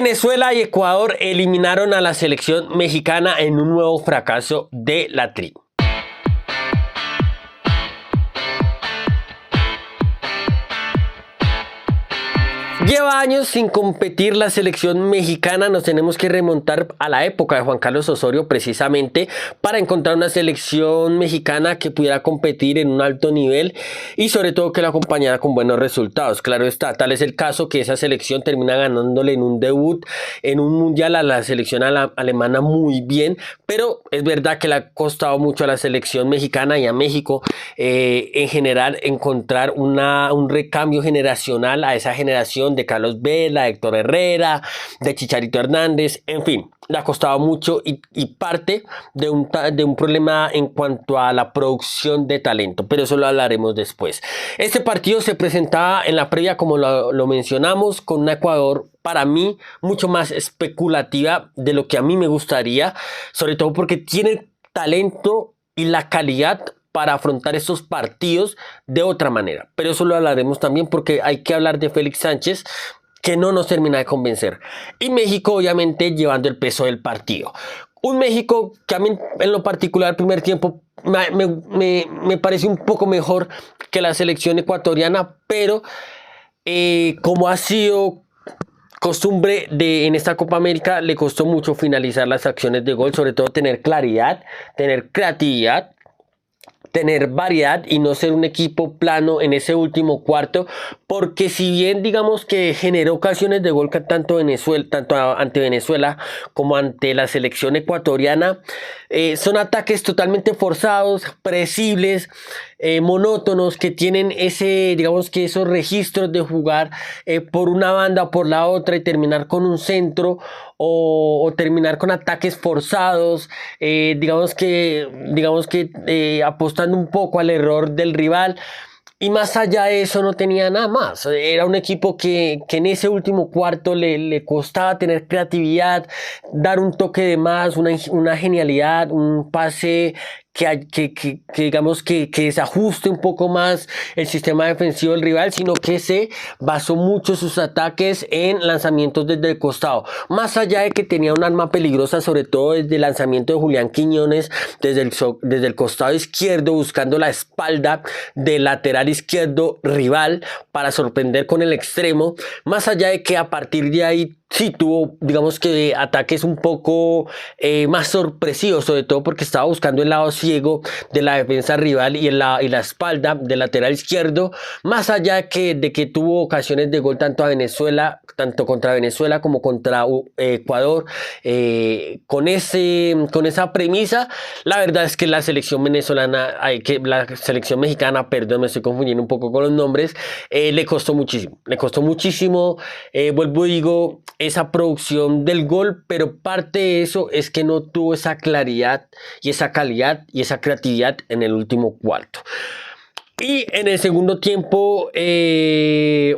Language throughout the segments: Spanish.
Venezuela y Ecuador eliminaron a la selección mexicana en un nuevo fracaso de la Tri. Lleva años sin competir la selección mexicana, nos tenemos que remontar a la época de Juan Carlos Osorio precisamente para encontrar una selección mexicana que pudiera competir en un alto nivel y sobre todo que la acompañara con buenos resultados. Claro está, tal es el caso que esa selección termina ganándole en un debut, en un mundial a la selección alemana muy bien, pero es verdad que le ha costado mucho a la selección mexicana y a México en general encontrar un recambio generacional a esa generación de Carlos Vela, Héctor Herrera, de Chicharito Hernández, en fin, le ha costado mucho y parte de un problema en cuanto a la producción de talento, pero eso lo hablaremos después. Este partido se presentaba en la previa, como lo mencionamos, con un Ecuador para mí mucho más especulativa de lo que a mí me gustaría, sobre todo porque tiene talento y la calidad para afrontar estos partidos de otra manera. Pero eso lo hablaremos también porque hay que hablar de Félix Sánchez, que no nos termina de convencer. Y México, obviamente, llevando el peso del partido. Un México que a mí, en lo particular, el primer tiempo me parece un poco mejor que la selección ecuatoriana, pero como ha sido costumbre en esta Copa América, le costó mucho finalizar las acciones de gol, sobre todo tener claridad, tener creatividad, tener variedad y no ser un equipo plano en ese último cuarto, porque si bien digamos que generó ocasiones de gol tanto ante Venezuela como ante la selección ecuatoriana, son ataques totalmente forzados, predecibles, monótonos, que tienen digamos que esos registros de jugar por una banda o por la otra y terminar con un centro o terminar con ataques forzados, digamos que apostando un poco al error del rival. Y más allá de eso no tenía nada más. Era un equipo que en ese último cuarto le costaba tener creatividad, dar un toque de más, una genialidad, un pase que digamos que desajuste un poco más el sistema defensivo del rival, sino que se basó mucho sus ataques en lanzamientos desde el costado. Más allá de que tenía un arma peligrosa, sobre todo desde el lanzamiento de Julián Quiñones, desde el costado izquierdo, buscando la espalda del lateral izquierdo rival para sorprender con el extremo. Más allá de que a partir de ahí sí tuvo, digamos que ataques un poco más sorpresivos, sobre todo porque estaba buscando el lado ciego de la defensa rival y la espalda del lateral izquierdo, más allá de que tuvo ocasiones de gol tanto contra Venezuela como contra Ecuador. Con esa premisa, la verdad es que la selección mexicana, perdón, me estoy confundiendo un poco con los nombres, le costó muchísimo, vuelvo y digo, esa producción del gol, pero parte de eso es que no tuvo esa claridad y esa calidad y esa creatividad en el último cuarto. Y en el segundo tiempo,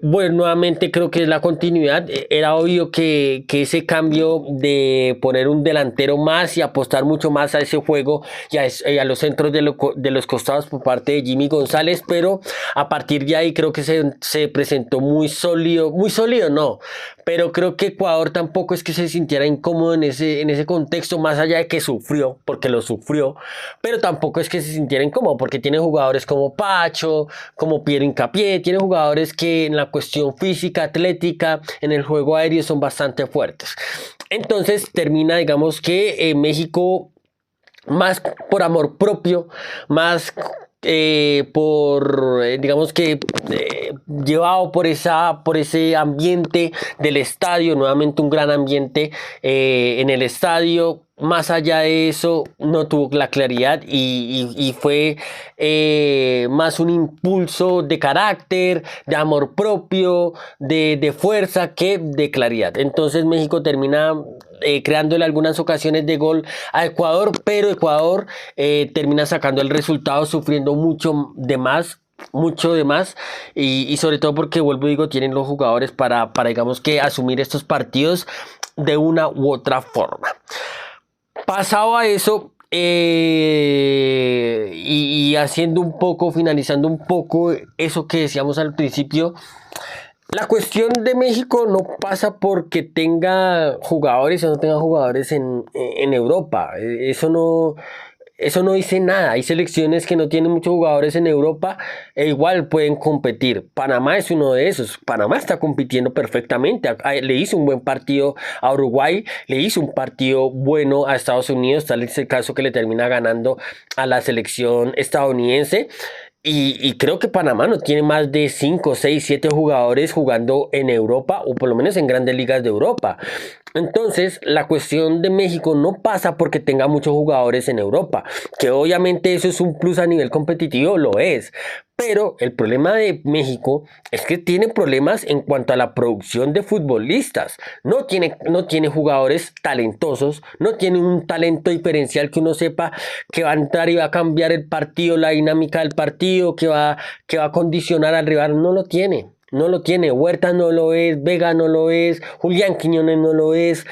bueno, nuevamente creo que es la continuidad. Era obvio que ese cambio de poner un delantero más y apostar mucho más a ese juego y a los centros de los costados por parte de Jimmy González, pero a partir de ahí creo que se presentó muy sólido no, pero creo que Ecuador tampoco es que se sintiera incómodo en ese contexto, más allá de que sufrió, porque lo sufrió, pero tampoco es que se sintiera incómodo, porque tiene jugadores como Pacho, como Piero Hincapié, tiene jugadores que en la cuestión física, atlética, en el juego aéreo son bastante fuertes. Entonces termina, digamos que México, más por amor propio, más digamos que llevado por ese ambiente del estadio, nuevamente un gran ambiente en el estadio. Más allá de eso, no tuvo la claridad y fue más un impulso de carácter, de amor propio, de fuerza que de claridad. Entonces México termina creándole algunas ocasiones de gol a Ecuador, pero Ecuador termina sacando el resultado sufriendo mucho de más y sobre todo porque, vuelvo y digo, tienen los jugadores para digamos que asumir estos partidos de una u otra forma. Pasado a eso, y finalizando un poco eso que decíamos al principio, La cuestión de México no pasa porque tenga jugadores o no tenga jugadores en Europa. Eso no dice nada. Hay selecciones que no tienen muchos jugadores en Europa e igual pueden competir. Panamá es uno de esos. Panamá está compitiendo perfectamente. Le hizo un buen partido a Uruguay, le hizo un partido bueno a Estados Unidos. Tal es el caso que le termina ganando a la selección estadounidense. Y creo que Panamá no tiene más de 5, 6, 7 jugadores jugando en Europa o por lo menos en grandes ligas de Europa. Entonces, la cuestión de México no pasa porque tenga muchos jugadores en Europa, que obviamente eso es un plus a nivel competitivo, lo es. Pero el problema de México es que tiene problemas en cuanto a la producción de futbolistas. No tiene jugadores talentosos, no tiene un talento diferencial que uno sepa que va a entrar y va a cambiar el partido, la dinámica del partido, que va a condicionar al rival. No lo tiene. No lo tiene, Huerta no lo es, Vega no lo es, Julián Quiñones no lo es,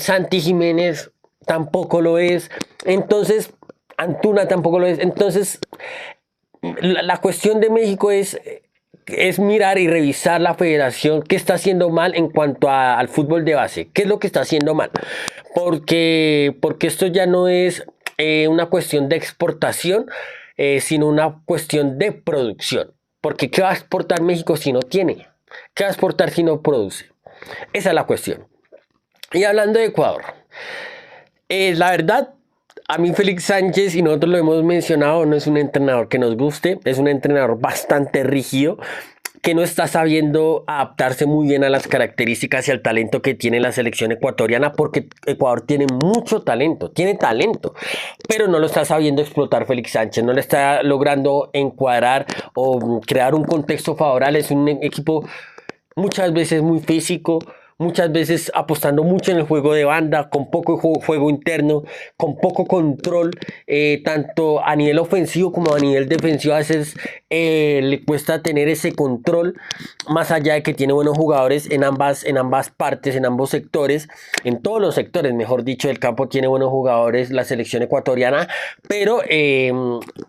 Santi Jiménez tampoco lo es, entonces Antuna tampoco lo es. Entonces la cuestión de México es mirar y revisar la federación qué está haciendo mal en cuanto al fútbol de base, qué es lo que está haciendo mal, porque esto ya no es una cuestión de exportación, sino una cuestión de producción. Porque ¿qué va a exportar México si no tiene? ¿Qué va a exportar si no produce? Esa es la cuestión. Y hablando de Ecuador, la verdad, a mí Félix Sánchez, y nosotros lo hemos mencionado, no es un entrenador que nos guste, es un entrenador bastante rígido, que no está sabiendo adaptarse muy bien a las características y al talento que tiene la selección ecuatoriana, porque Ecuador tiene mucho talento, pero no lo está sabiendo explotar Félix Sánchez, no le está logrando encuadrar o crear un contexto favorable. Es un equipo muchas veces muy físico, muchas veces apostando mucho en el juego de banda, con poco juego interno, con poco control, tanto a nivel ofensivo como a nivel defensivo. A veces le cuesta tener ese control, más allá de que tiene buenos jugadores en ambas partes, en ambos sectores, en todos los sectores, mejor dicho, del campo tiene buenos jugadores la selección ecuatoriana, pero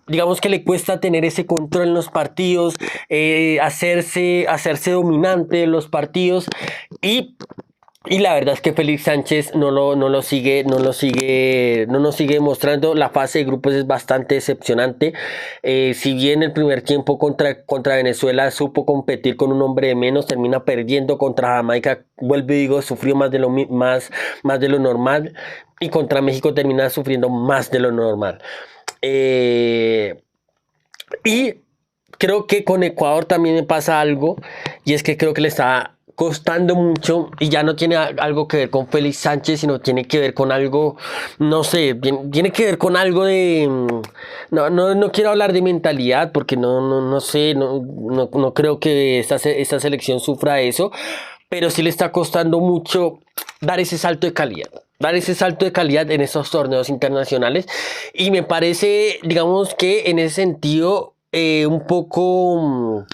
digamos que le cuesta tener ese control en los partidos, hacerse dominante en los partidos. Y la verdad es que Félix Sánchez no nos sigue mostrando. La fase de grupos es bastante decepcionante. Si bien el primer tiempo contra Venezuela supo competir con un hombre de menos, termina perdiendo contra Jamaica. Vuelvo y digo, sufrió más de lo normal. Y contra México termina sufriendo más de lo normal. Y creo que con Ecuador también me pasa algo. Y es que creo que le está costando mucho y ya no tiene algo que ver con Félix Sánchez, sino tiene que ver con algo, no sé, tiene que ver con algo de, no quiero hablar de mentalidad porque no sé, no creo que esta selección sufra eso, pero sí le está costando mucho dar ese salto de calidad. Dar ese salto de calidad en esos torneos internacionales, y me parece, digamos que en ese sentido, un poco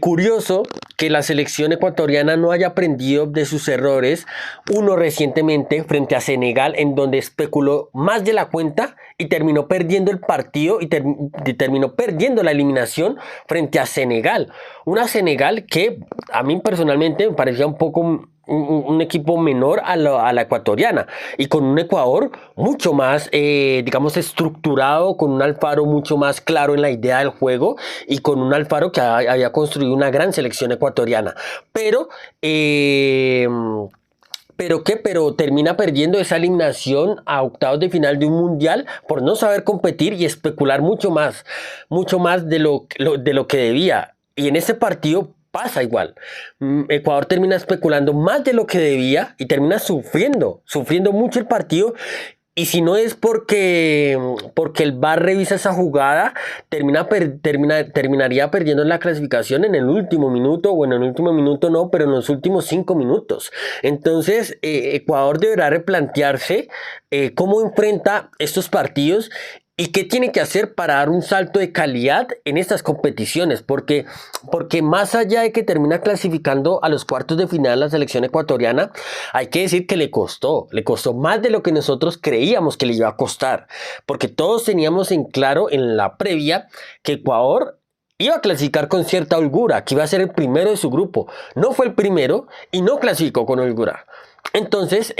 curioso que la selección ecuatoriana no haya aprendido de sus errores. Uno recientemente frente a Senegal, en donde especuló más de la cuenta y terminó perdiendo el partido y terminó perdiendo la eliminación frente a Senegal. Una Senegal que a mí personalmente me parecía un poco un equipo menor a la ecuatoriana, y con un Ecuador mucho más, digamos, estructurado, con un Alfaro mucho más claro en la idea del juego, y con un Alfaro que había construido una gran selección ecuatoriana. Pero termina perdiendo esa eliminación a octavos de final de un mundial por no saber competir y especular mucho más de lo que debía. Y en ese partido pasa igual. Ecuador termina especulando más de lo que debía y termina sufriendo mucho el partido. Y si no es porque el VAR revisa esa jugada, terminaría perdiendo la clasificación en el último minuto, bueno, en el último minuto no, pero en los últimos 5 minutos. Entonces, Ecuador deberá replantearse cómo enfrenta estos partidos y qué tiene que hacer para dar un salto de calidad en estas competiciones, porque más allá de que termina clasificando a los cuartos de final la selección ecuatoriana, hay que decir que le costó más de lo que nosotros creíamos que le iba a costar, porque todos teníamos en claro en la previa que Ecuador iba a clasificar con cierta holgura, que iba a ser el primero de su grupo. No fue el primero y no clasificó con holgura. Entonces,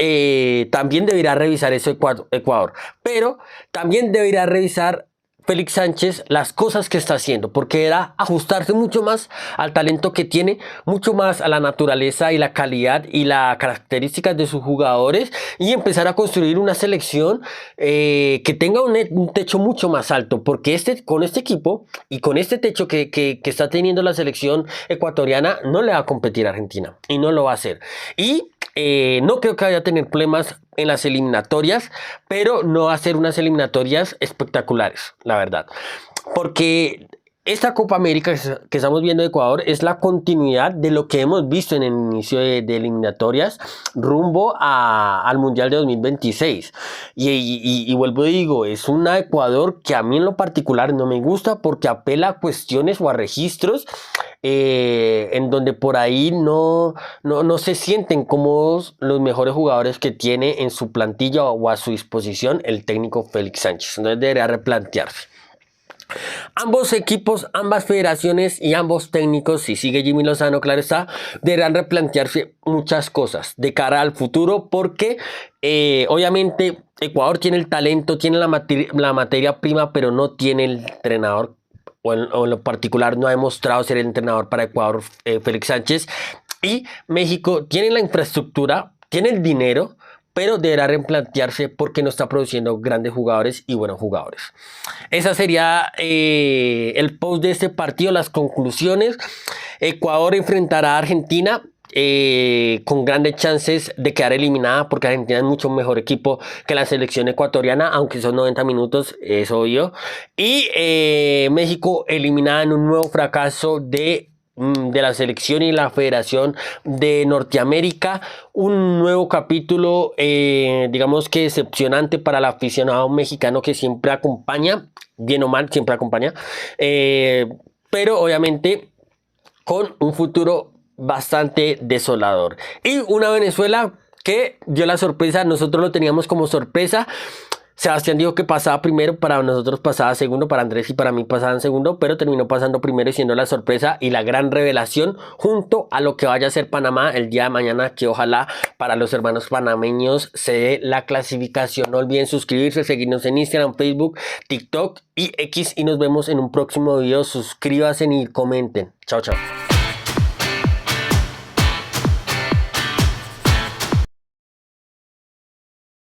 también debería revisar eso Ecuador. Pero también debería revisar Félix Sánchez las cosas que está haciendo, porque era ajustarse mucho más al talento que tiene, mucho más a la naturaleza y la calidad y las características de sus jugadores y empezar a construir una selección que tenga un techo mucho más alto, porque con este equipo y con este techo que está teniendo la selección ecuatoriana no le va a competir a Argentina y no lo va a hacer. Y no creo que vaya a tener problemas en las eliminatorias, pero no va a ser unas eliminatorias espectaculares, la verdad. Porque esta Copa América que estamos viendo de Ecuador es la continuidad de lo que hemos visto en el inicio de eliminatorias rumbo al Mundial de 2026. Y vuelvo y digo, es una Ecuador que a mí en lo particular no me gusta porque apela a cuestiones o a registros en donde por ahí no se sienten cómodos los mejores jugadores que tiene en su plantilla o a su disposición el técnico Félix Sánchez. Entonces debería replantearse. Ambos equipos, ambas federaciones y ambos técnicos, si sigue Jimmy Lozano, claro está, deberán replantearse muchas cosas de cara al futuro porque obviamente Ecuador tiene el talento, tiene la materia prima, pero no tiene el entrenador o en lo particular no ha demostrado ser el entrenador para Ecuador Félix Sánchez. Y México tiene la infraestructura, tiene el dinero, pero deberá replantearse porque no está produciendo grandes jugadores y buenos jugadores. Esa sería el post de este partido, las conclusiones. Ecuador enfrentará a Argentina con grandes chances de quedar eliminada porque Argentina es mucho mejor equipo que la selección ecuatoriana, aunque son 90 minutos, es obvio. Y México eliminada en un nuevo fracaso de la selección y la Federación de Norteamérica, un nuevo capítulo digamos que decepcionante para el aficionado mexicano que siempre acompaña, bien o mal, siempre acompaña, pero obviamente con un futuro bastante desolador. Y una Venezuela que dio la sorpresa, nosotros lo teníamos como sorpresa. Sebastián dijo que pasaba primero, para nosotros pasaba segundo, para Andrés y para mí pasaban segundo, pero terminó pasando primero y siendo la sorpresa y la gran revelación junto a lo que vaya a ser Panamá el día de mañana, que ojalá para los hermanos panameños se dé la clasificación. No olviden suscribirse, seguirnos en Instagram, Facebook, TikTok y X y nos vemos en un próximo video. Suscríbanse y comenten. Chao, chao.